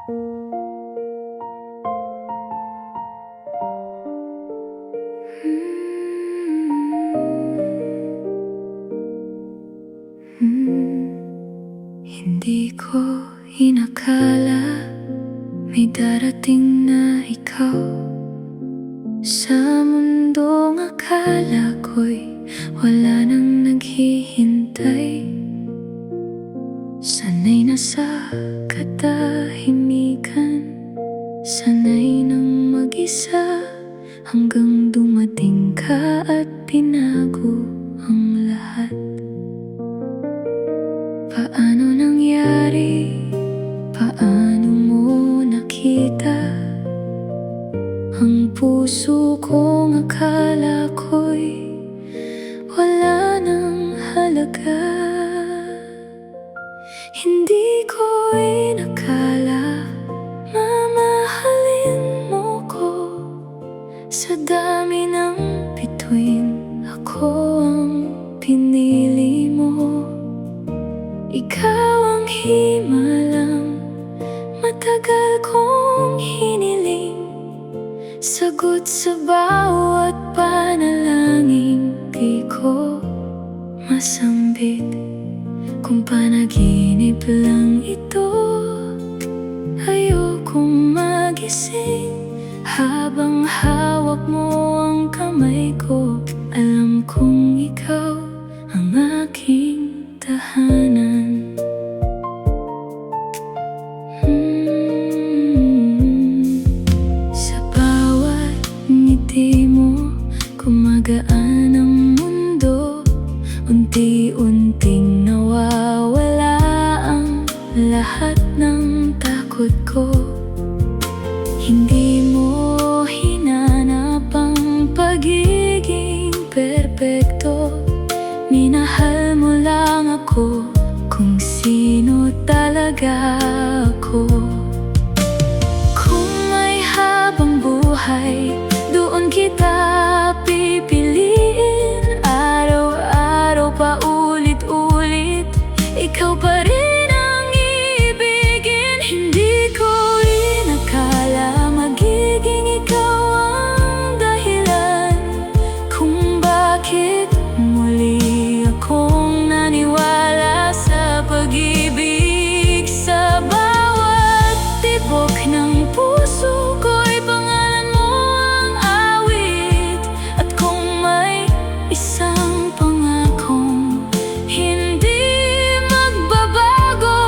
Hindi ko inakala may darating na ikaw sa mundong akala ko'y wala nang naghihintay. Sanay na sa katahimikan, sanay nang mag-isa, hanggang dumating ka at binago ang lahat. Paano nangyari? Paano mo nakita? Ang puso kong akala ko'y wala nang halaga. Hindi ko inakala mamahalin mo ko. Sa dami ng bituin, ako ang pinili mo. Ikaw ang himalang matagal kong hiniling, sagot sa bawat panalangin. Di ko masambit kung panaginip lang ito. Ayokong magising habang hawak mo ang kamay ko. Alam kong ikaw ang aking tahanan. Sa bawat ngiti mo, gumagaan ang mundo. Unti-unting nawawala ang lahat ng takot ko. Hindi mo hinanap ang pagiging perpekto. Minahal mo lang ako kung sino talaga ako. Kung may habang buhay, doon kita pipiliin. Araw-araw pa ulit-ulit, ikaw pa rin ang iibigin. Hindi ko inakala magiging ikaw ang dahilan kung bakit muli akong naniwala sa pag-ibig. Sa bawat tibok ng puso ko'y pangalan mo ang awit. At kung may isang pangakong hindi magbabago,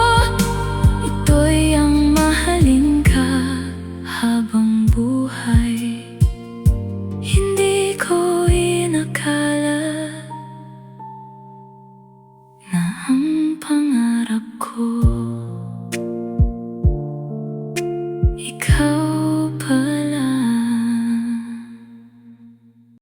ito'y ang mahalin ka habang buhay. Hindi ko inakala na ang pangarap ko ikaw